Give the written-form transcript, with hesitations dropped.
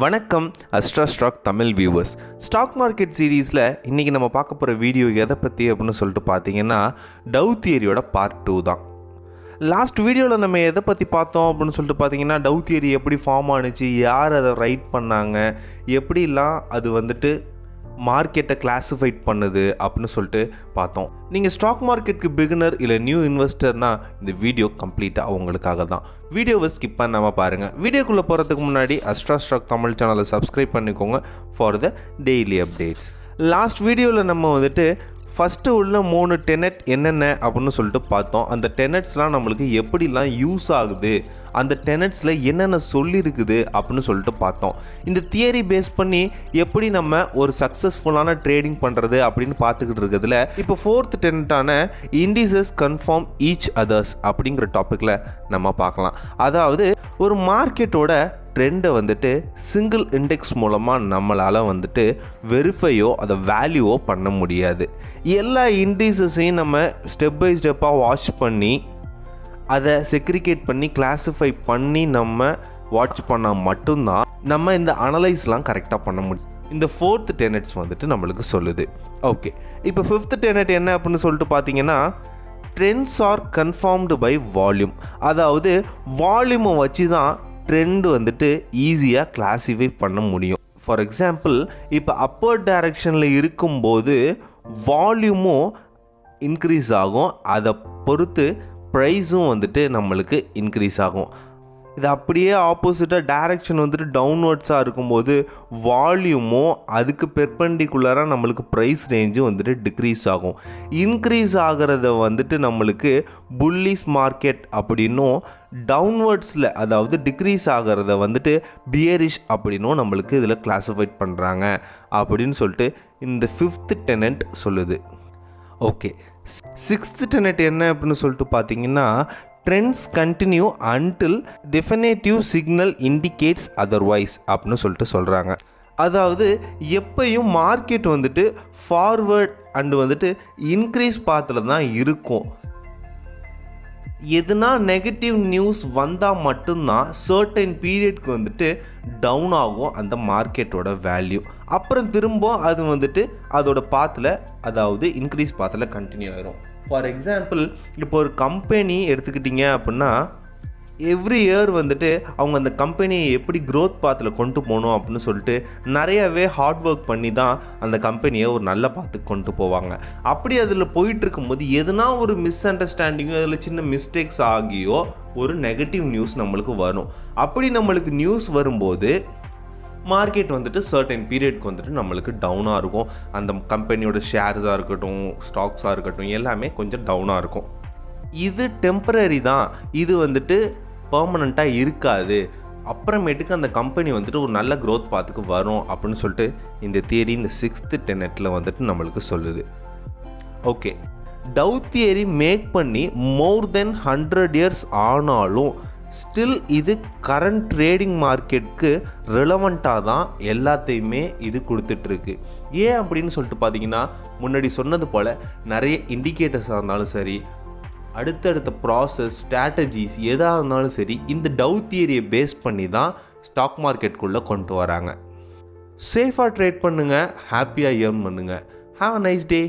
வணக்கம் AstraStockTamil viewers. Stock market சீரீஸில் இன்றைக்கி நம்ம பார்க்க போகிற வீடியோ எதை பற்றி அப்படின்னு சொல்லிட்டு பார்த்தீங்கன்னா டவ் தியரியோட பார்ட் 2 தான். லாஸ்ட் வீடியோவில் நம்ம எதை பற்றி பார்த்தோம் அப்படின்னு சொல்லிட்டு பார்த்தீங்கன்னா டவ் தியரி எப்படி ஃபார்ம் ஆணுச்சு, யார் அதை ரைட் பண்ணாங்க, எப்படிலாம் அது மார்க்கெட்டை கிளாஸிஃபைட் பண்ணுது அப்படின்னு சொல்லிட்டு பார்த்தோம். நீங்கள் ஸ்டாக் மார்க்கெட்டுக்கு பிகினர் இல்லை நியூ இன்வெஸ்டர்னால் இந்த வீடியோ கம்ப்ளீட்டாக அவங்களுக்காக தான். வீடியோவை ஸ்கிப் பண்ணாமல் பாருங்கள். வீடியோக்குள்ளே போகிறதுக்கு முன்னாடி AstraStockTamil சேனலை சப்ஸ்கிரைப் பண்ணிக்கோங்க for the daily updates. Last வீடியோவில் நம்ம ஃபஸ்ட்டு உள்ள 3 டெனட் என்னென்ன அப்படின்னு சொல்லிட்டு பார்த்தோம். அந்த டெனட்ஸ்லாம் நம்மளுக்கு எப்படிலாம் யூஸ் ஆகுது, அந்த டெனட்ஸில் என்னென்ன சொல்லியிருக்குது அப்படின்னு சொல்லிட்டு பார்த்தோம். இந்த தியரி பேஸ் பண்ணி எப்படி நம்ம ஒரு சக்ஸஸ்ஃபுல்லான ட்ரேடிங் பண்ணுறது அப்படின்னு பார்த்துக்கிட்டு இருக்கிறதுல இப்போ 4th டெனட்டான இண்டிசஸ் கன்ஃபார்ம் ஈச் அதர்ஸ் அப்படிங்கிற டாப்பிக்கில் நம்ம பார்க்கலாம். அதாவது ஒரு மார்க்கெட்டோட ட்ரெண்டை சிங்கிள் இண்டெக்ஸ் மூலமாக நம்மளால் வெரிஃபையோ அதை வேல்யூவோ பண்ண முடியாது. எல்லா இண்டிசஸையும் நம்ம ஸ்டெப் பை ஸ்டெப்பாக வாட்ச் பண்ணி அதை செக்ரிகேட் பண்ணி கிளாஸிஃபை பண்ணி நம்ம வாட்ச் பண்ணால் மட்டும்தான் நம்ம இந்த அனலைஸ்லாம் கரெக்டாக பண்ண முடியும். இந்த 4th டெனட்ஸ் நம்மளுக்கு சொல்லுது. ஓகே, இப்போ 5th டெனட் என்ன அப்படின்னு சொல்லிட்டு பார்த்தீங்கன்னா trends are confirmed by volume. அதாவது வால்யூமை வச்சு தான் ட்ரெண்டு ஈஸியாக கிளாஸிஃபை பண்ண முடியும். ஃபார் எக்ஸாம்பிள், இப்போ அப்பர் டைரக்ஷனில் இருக்கும்போது வால்யூமும் இன்க்ரீஸ் ஆகும், அதை பொறுத்து ப்ரைஸும் நம்மளுக்கு இன்க்ரீஸ் ஆகும். இது அப்படியே ஆப்போசிட்டாக டைரக்ஷன் டவுன்வர்ட்ஸாக இருக்கும்போது வால்யூமும் அதுக்கு பெர்பெண்டிகுலராக நம்மளுக்கு ப்ரைஸ் ரேஞ்சும் டிக்ரீஸ் ஆகும். இன்க்ரீஸ் ஆகிறத நம்மளுக்கு புல்லிஷ் மார்க்கெட் அப்படின்னும், டவுன்வர்ட்ஸில் அதாவது டிக்ரீஸ் ஆகிறத பியரிஷ் அப்படின்னும் நம்மளுக்கு இதில் கிளாஸிஃபைட் பண்ணுறாங்க அப்படின்னு சொல்லிட்டு இந்த 5th டெனட் சொல்லுது. ஓகே, 6th டெனட் என்ன அப்படின்னு சொல்லிட்டு பார்த்தீங்கன்னா trends continue until definitive signal indicates otherwise அப்படின்னு சொல்லிட்டு சொல்கிறாங்க. அதாவது எப்பையும் மார்க்கெட் ஃபார்வர்ட் அண்டு இன்க்ரீஸ் பாத்தில் தான் இருக்கும். எதுனா நெகட்டிவ் நியூஸ் வந்தால் மட்டும்தான் சர்டன் பீரியட்க்கு டவுன் ஆகும் அந்த மார்க்கெட்டோட வேல்யூ. அப்புறம் திரும்ப அது அதோட பாத்தில், அதாவது இன்க்ரீஸ் பாத்தில் கண்டினியூ ஆகிரும். ஃபார் எக்ஸாம்பிள், இப்போ ஒரு கம்பெனி எடுத்துக்கிட்டிங்க அப்படின்னா எவ்ரி இயர் அவங்க அந்த கம்பெனியை எப்படி க்ரோத் பாத்தில் கொண்டு போகணும் அப்படின்னு சொல்லிட்டு நிறையவே ஹார்ட் ஒர்க் பண்ணி தான் அந்த கம்பெனியை ஒரு நல்ல பாத்துக்கு கொண்டு போவாங்க. அப்படி அதில் போயிட்டு இருக்கும்போது எதுனா ஒரு மிஸ் அண்டர்ஸ்டாண்டிங்கோ அதில் சின்ன மிஸ்டேக்ஸ் ஆகியோ ஒரு நெகட்டிவ் நியூஸ் நம்மளுக்கு வரும். அப்படி நம்மளுக்கு நியூஸ் வரும்போது மார்க்கெட் சர்டன் பீரியட்க்கு நம்மளுக்கு டவுனாக இருக்கும். அந்த கம்பெனியோட ஷேர்ஸாக இருக்கட்டும், ஸ்டாக்ஸாக இருக்கட்டும், எல்லாமே கொஞ்சம் டவுனாக இருக்கும். இது டெம்பரரி தான், இது பெர்மனண்ட்டாக இருக்காது. அப்புறமேட்டுக்கு அந்த கம்பெனி ஒரு நல்ல க்ரோத் பாத்துக்கு வரும் அப்படின்னு சொல்லிட்டு இந்த தியரி இந்த 6th டெனட்டில் நம்மளுக்கு சொல்லுது. ஓகே, டவ் தியரி மேக் பண்ணி மோர் தென் 100 years ஆனாலும் ஸ்டில் இது கரண்ட் ட்ரேடிங் மார்க்கெட்டுக்கு ரிலவெண்ட்டாக தான் எல்லாத்தையுமே இது கொடுத்துட்ருக்கு. ஏன் அப்படின்னு சொல்லிட்டு பார்த்தீங்கன்னா முன்னாடி சொன்னது போல் நிறைய இண்டிகேட்டர்ஸாக இருந்தாலும் சரி, அடுத்தடுத்த ப்ராசஸ் ஸ்ட்ராட்டஜிஸ் எதாக இருந்தாலும் சரி, இந்த டவ் தியரியை பேஸ் பண்ணி தான் ஸ்டாக் மார்க்கெட்டுக்குள்ளே கொண்டு வராங்க. சேஃபாக ட்ரேட் பண்ணுங்கள், ஹாப்பியாக ஏர்ன் பண்ணுங்கள். Have a nice day.